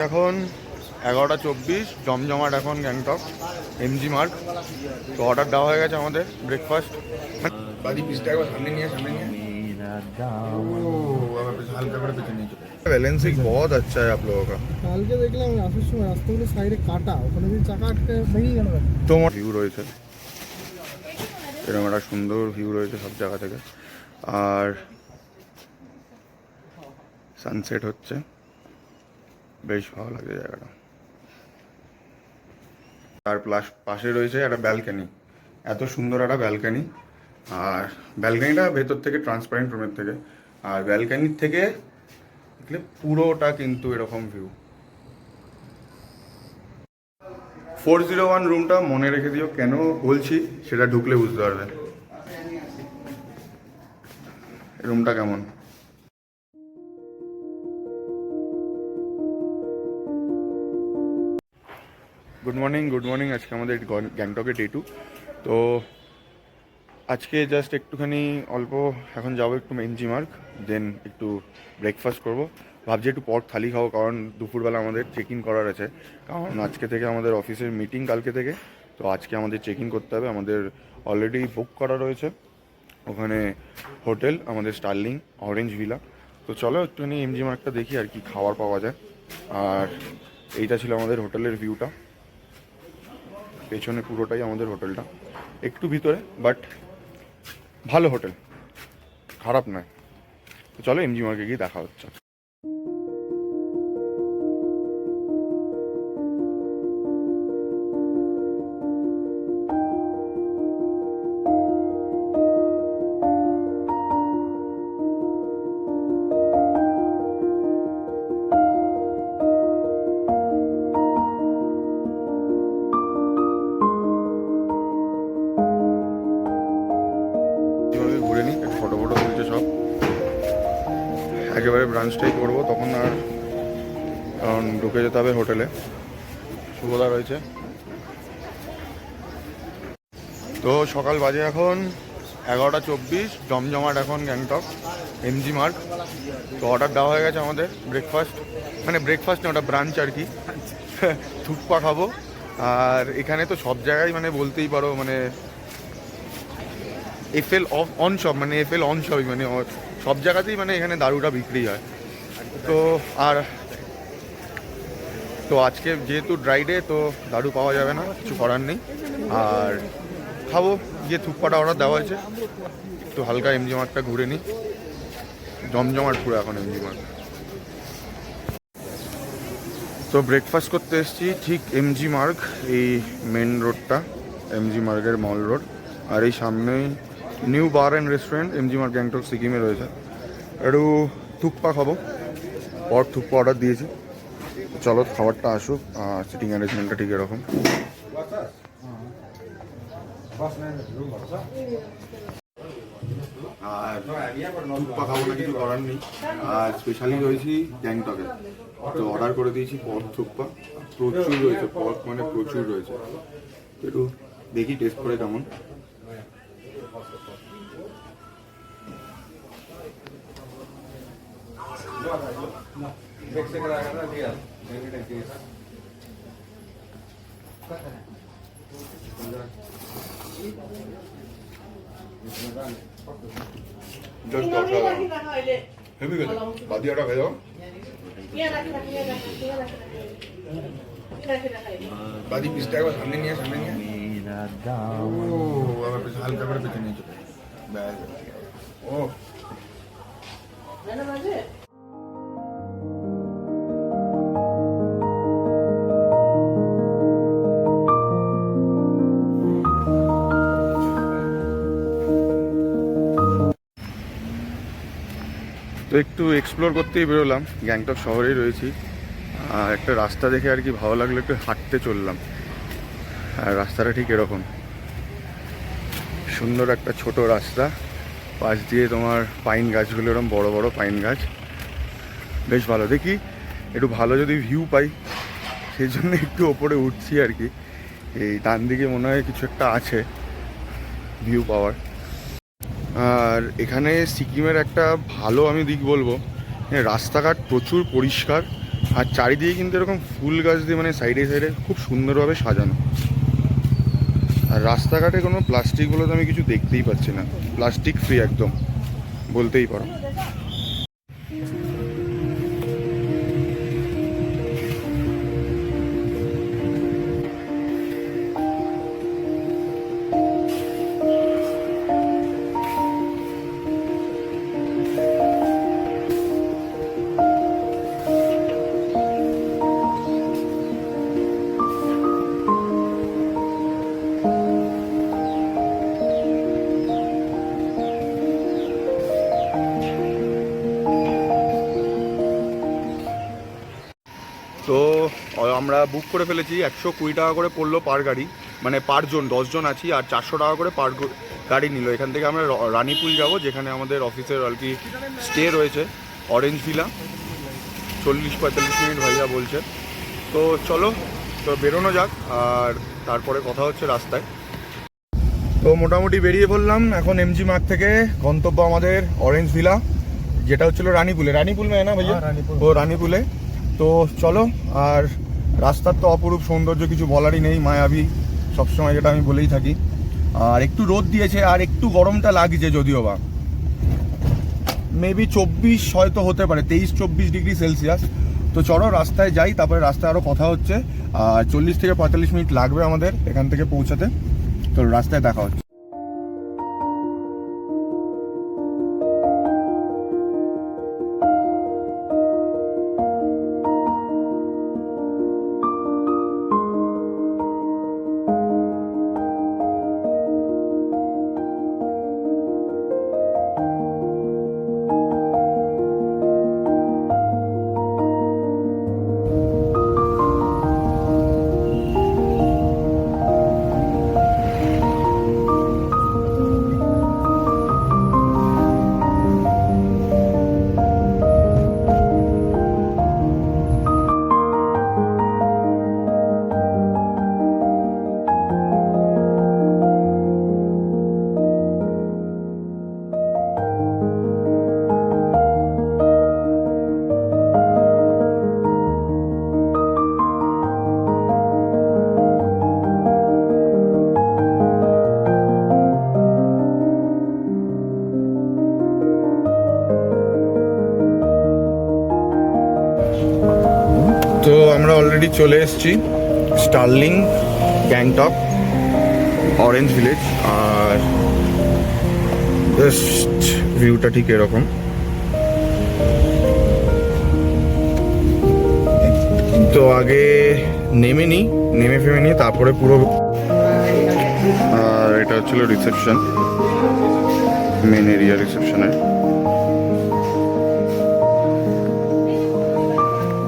এখন 11:24 জমজমাট এখন গ্যাংটক এমজি মার্গ। তো অর্ডার দেওয়া হয়ে গেছে আমাদের ব্রেকফাস্ট। বাদি পিসটা একবার সামনে নিয়ে हल्का করে পেছনে নিয়ে চলে। बैलेंसिंग बहुत अच्छा है आप लोगों का। কালকে দেখলাম আসার সময় রাস্তাগুলো সাইডে কাটা, ওখানে যদি চাকা আটকে ভেঙে গেল। তোমার ভিউ রয়েছে, এরকম একটা সুন্দর ভিউ রয়েছে সব জায়গা থেকে। আর সানসেট হচ্ছে, বেশ ভালো লাগে জায়গাটা। তার প্লাস পাশে রয়েছে একটা ব্যালকানি, এত সুন্দর একটা ব্যালকানি। আর ব্যালকানিটা ভেতর থেকে ট্রান্সপারেন্ট রুমের থেকে, আর ব্যালকানির থেকে দেখলে পুরোটা কিন্তু এরকম ভিউ। 401 রুমটা মনে রেখে দিও, কেন বলছি সেটা ঢুকলে বুঝতে পারবে রুমটা কেমন। Good morning. আজকে আমাদের গ্যাংটকে ডে 2। তো আজকে জাস্ট একটুখানি অল্প এখন যাবো একটু এমজি মার্গ, দেন একটু ব্রেকফাস্ট করব। ভাবছি একটু পর থালি খাবো, কারণ দুপুরবেলা আমাদের চেক ইন করার আছে। কারণ আজকে থেকে আমাদের অফিসের মিটিং কালকে থেকে, তো আজকে আমাদের চেক ইন করতে হবে। আমাদের অলরেডি বুক করা রয়েছে ওখানে হোটেল, আমাদের স্টার্লিং অরেঞ্জ ভিলা। তো চলো একটুখানি এমজি মার্গটা দেখি আর কি খাবার পাওয়া যায়। আর এইটা ছিল আমাদের হোটেলের ভিউটা, পেছনে পুরোটাই আমাদের হোটেলটা, একটু ভিতরে বাট ভালো হোটেল, খারাপ নয়। তো চলো এমজি মার্গে গিয়ে দেখা হচ্ছে। ঘুরে নিই, একটু ফটো তুলছে সব। একেবারে ব্রাঞ্চটাই করবো তখন, আর কারণ ঢুকে যেতে হবে হোটেলে। সুবিধা রয়েছে। তো সকাল বাজে এখন 11:24 জমজমাট এখন গ্যাংটক এমজি মার্গ। তো অর্ডার দেওয়া হয়ে গেছে আমাদের ব্রেকফাস্ট, মানে ব্রেকফাস্ট না, ওটা ব্রাঞ্চ আর কি। থুকপা খাবো। আর এখানে তো সব জায়গায় মানে বলতেই পারো মানে এফএল অন শপ, মানে এফএল অন শপই, মানে সব জায়গাতেই মানে এখানে দারুটা বিক্রি হয়। তো আর তো আজকে যেহেতু ড্রাই ডে, তো দারু পাওয়া যাবে না, কিছু করার নেই। আর খাবো গিয়ে থুকপাটা অর্ডার দেওয়া হয়েছে। একটু হালকা এমজি মার্গটা ঘুরে নিই, জমজমাট পুরো এখন এমজি মার্গ। তো ব্রেকফাস্ট করতে এসেছি ঠিক এমজি মার্গ, এই মেন রোডটা এমজি মার্গের মল রোড। আর এই সামনেই new bar and restaurant MG Marg Gangtok সিকিমে রয়েছে। একটু থুকপা খাবো, পর থুকপা অর্ডার দিয়েছি। চলো খাবারটা আসুক। সিটিং অ্যারেঞ্জমেন্টটা ঠিক এরকম। আর থুকপা খাবো না, কিছু করার নেই। আর স্পেশালি রয়েছি গ্যাংটকে, তো অর্ডার করে দিয়েছি পর্ক থুকপা। প্রচুর রয়েছে পর্ক, মানে প্রচুর রয়েছে। একটু দেখি টেস্ট করে কেমন। হেভি গেছে, বাদিয়াটা খেয়ে যাও। বাদি পিসটা একবার সামনে নিয়ে আবার হালকা করে পেছনে নিয়ে চলে। ও তো একটু এক্সপ্লোর করতেই বেরোলাম, গ্যাংটক শহরেই রয়েছি। আর একটা রাস্তা দেখে আর কি ভালো লাগলো, একটু হাঁটতে চললাম। আর রাস্তাটা ঠিক এরকম সুন্দর একটা ছোট রাস্তা, পাশ দিয়ে তোমার পাইন গাছগুলো, এরকম বড় বড় পাইন গাছ, বেশ ভালো। দেখি একটু ভালো যদি ভিউ পাই, সেই জন্য একটু ওপরে উঠছি আর কি। এই ডান দিকে মনে হয় কিছু একটা আছে ভিউ পাওয়ার। আর এখানে সিকিমের একটা ভালো আমি দিক বলবো, রাস্তাঘাট প্রচুর পরিষ্কার, আর চারিদিকে কিন্তু এরকম ফুল গাছ দিয়ে মানে সাইডে সাইডে খুব সুন্দরভাবে সাজানো। আর রাস্তাঘাটে কোনো প্লাস্টিক বলে তো আমি কিছু দেখতেই পাচ্ছি না, প্লাস্টিক ফ্রি একদম বলতেই পারো। তো আমরা বুক করে ফেলেছি, 120 টাকা করে পড়লো পার গাড়ি, মানে পার জন, 10 জন আছি, আর 400 টাকা করে পার গাড়ি নিল। এখান থেকে আমরা রানীপুল যাব, যেখানে আমাদের অফিসের আর কি স্টে রয়েছে, অরেঞ্জ ভিলা। 40-45 মিনিট ভাইয়া বলছে। তো চলো, তো বেরোনো যাক, আর তারপরে কথা হচ্ছে রাস্তায়। তো মোটামুটি বেরিয়ে পড়লাম এখন এমজি মার্গ থেকে। গন্তব্য আমাদের অরেঞ্জ ভিলা, যেটা হচ্ছিল রানীপুলে। রানীপুল মেয়ে না ভাইয়া? ও রানীপুলে। তো চলো, আর রাস্তার তো অপরূপ সৌন্দর্য, কিছু বলারই নেই, মায়াবী সবসময়, যেটা আমি বলেই থাকি। আর একটু রোদ দিয়েছে, আর একটু গরমটা লাগছে যদিও বা, মেবি 24 হয়তো হতে পারে, 23-24 ডিগ্রি সেলসিয়াস। তো চলো রাস্তায় যাই, তারপরে রাস্তায় আরও কথা হচ্ছে। আর 40 থেকে 45 মিনিট লাগবে আমাদের এখান থেকে পৌঁছাতে। তো রাস্তায় দেখা হচ্ছে। তো আমরা অলরেডি চলে এসেছি স্টার্লিং, গ্যাংটক, অরেঞ্জ ভিলেজ। আর জাস্ট ভিউটা ঠিক এরকম। তো আগে নেমে ফেমে নিই, তারপরে পুরো। আর এটা হচ্ছিল রিসেপশন, মেন এরিয়া রিসেপশনের।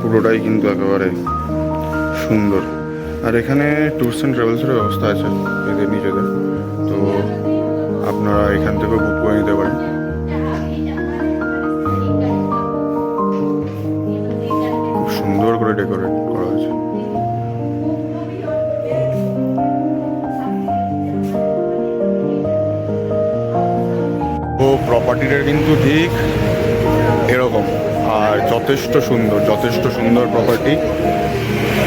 পুরোটাই কিন্তু একেবারে সুন্দর। আর এখানে ট্যুরস অ্যান্ড ট্রাভেলসের ব্যবস্থা আছে এদের নিজেদের, তো আপনারা এখান থেকেও বুক করে নিতে পারেন। খুব সুন্দর করে ডেকোরেট করা আছে। তো প্রপার্টিটা কিন্তু ঠিক এরকম, আর যথেষ্ট সুন্দর প্রপার্টি,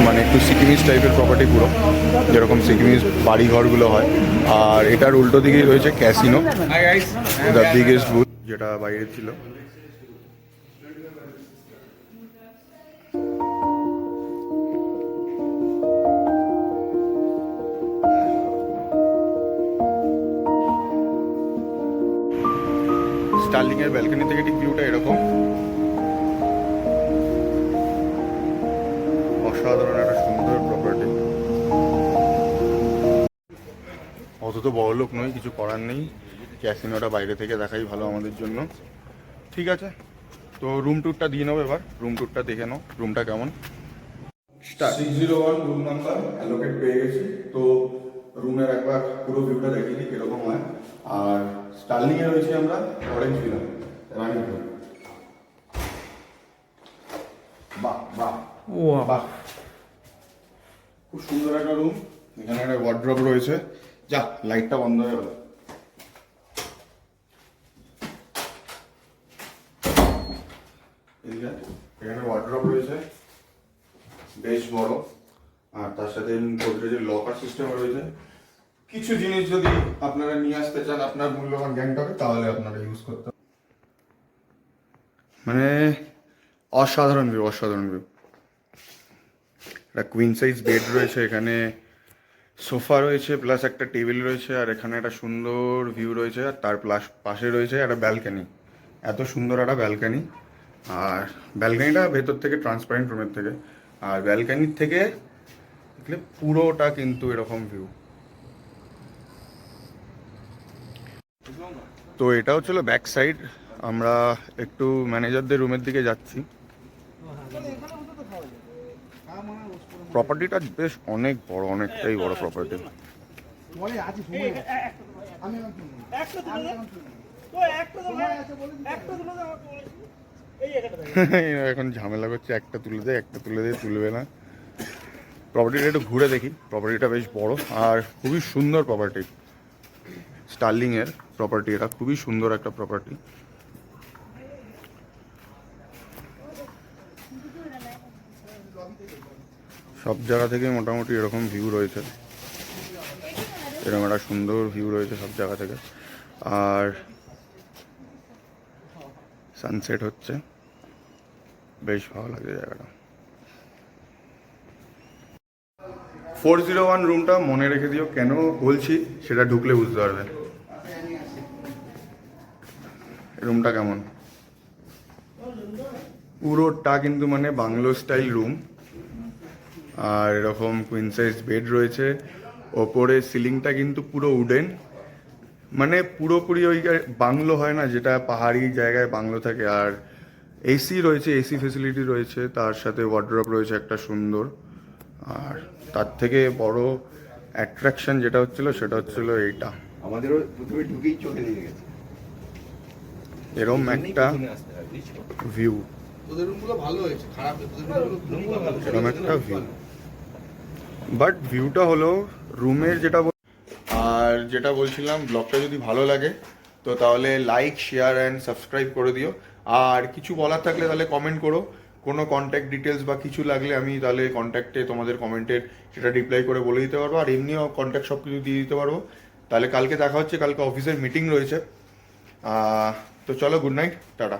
মানে একটু সিকিমিজ টাইপের প্রপার্টি পুরো, যেরকম সিকিমিজ বাড়ি ঘরগুলো হয়। আর এটার উল্টো দিকেই রয়েছে ক্যাসিনো, দ্য বিগেস্ট বুথ, যেটা বাইরে ছিল। স্টার্লিং এর ব্যালকনি থেকে ঠিক ভিউটা এরকম। অসাধারণ একটা সুন্দর প্রপার্টি। অত তো বড় লোক নয়, কিছু করার নেই, ক্যাসিনোটা বাইরে থেকে দেখাই ভালো আমাদের জন্য। ঠিক আছে, তো রুম ট্যুরটা দিয়ে নেবো এবার। রুম ট্যুরটা দেখে নাও রুমটা কেমন। 601 রুম নাম্বার অ্যালোকেট পেয়ে গেছি। তো রুমের একবার পুরো ভিউটা দেখিয়ে দিই কিরকম হয়। আর স্টার্লিং এ রয়েছি আমরা অরেঞ্জ ভিলা, রানীপুর। বাহ বাহ বাহ, খুব সুন্দর একটা রুম। এখানে একটা ওয়ার্ড্রপ রয়েছে। যা, লাইটটা বন্ধ হয়ে গেল। এখানে ওয়ার্ড্রপ রয়েছে, বেশ বড়, আর তার সাথে গোদরেজের লকার সিস্টেম রয়েছে। কিছু জিনিস যদি আপনারা নিয়ে আসতে চান আপনার মূল্যবান গ্যাংটকে, তাহলে আপনারা ইউজ করতে মানে অসাধারণ ভিউ, অসাধারণ ভিউ। একটা কুইন সাইজ বেড রয়েছে এখানে, সোফা রয়েছে, প্লাস একটা টেবিল রয়েছে, আর এখানে একটা সুন্দর ভিউ রয়েছে, আর তার প্লাস পাশে রয়েছে একটা ব্যালকানি। এত সুন্দর একটা ব্যালকানি, আর ব্যালকানিটা ভেতর থেকে ট্রান্সপারেন্ট রুমের থেকে, আর ব্যালকানির থেকে দেখলে পুরোটা কিন্তু এরকম ভিউ। তো এটা হচ্ছিল ব্যাক সাইড। আমরা একটু ম্যানেজারদের রুমের দিকে যাচ্ছি। প্রপার্টিটা বেশ অনেক বড়, অনেকটাই বড় প্রপার্টি। এখন ঝামেলা করছে, একটা তুলে দেয়, একটা তুলে দেয়, তুলবে না। প্রপার্টিটা একটু ঘুরে দেখি। প্রপার্টিটা বেশ বড় আর খুবই সুন্দর প্রপার্টি, স্টার্লিংয়ের প্রপার্টি। এটা খুবই সুন্দর একটা প্রপার্টি। সব জায়গা থেকে মোটামুটি এরকম ভিউ রয়েছে, এরকম একটা সুন্দর ভিউ রয়েছে সব জায়গা থেকে। আর সানসেট হচ্ছে, বেশ ভালো লাগে জায়গাটা। 401 রুমটা মনে রেখে দিও, কেন বলছি সেটা ঢুকলে বুঝতে পারবে রুমটা কেমন। পুরোটা কিন্তু মানে বাংলো স্টাইল রুম, আর এরকম কুইন সাইজ বেড রয়েছে। ওপরে সিলিংটা কিন্তু পুরো উডেন, মানে পুরোপুরি ওই বাংলো হয় না যেটা পাহাড়ি জায়গায় বাংলো থাকে। আর এসি রয়েছে, এসি ফেসিলিটি রয়েছে, তার সাথে ওয়ার্ড্রপ রয়েছে একটা সুন্দর। আর তার থেকে বড় অ্যাট্রাকশন যেটা হচ্ছিল সেটা হচ্ছিল এইটা, আমাদেরও প্রথমে ঢুকেই চোখে লেগে গেছে। এরম একটা ভিউ, তোদের রুমগুলো ভালো হয়েছে, খারাপ এরম একটা ভিউ। বাট ভিউটা হলো রুমের আর যেটা বলছিলাম, ব্লগটা যদি ভালো লাগে তো তাহলে লাইক, শেয়ার অ্যান্ড সাবস্ক্রাইব করে দিও। আর কিছু বলার থাকলে তাহলে কমেন্ট করো, কোনো কন্ট্যাক্ট ডিটেলস বা কিছু লাগলে আমি তাহলে কন্ট্যাক্টে তোমাদের কমেন্টের সেটা রিপ্লাই করে বলে দিতে পারবো। আর এমনিও কন্ট্যাক্ট সব কিছু দিয়ে দিতে পারবো। তাহলে কালকে দেখা হচ্ছে, কালকে অফিসের মিটিং রয়েছে। তো চলো, গুড নাইট, টাটা।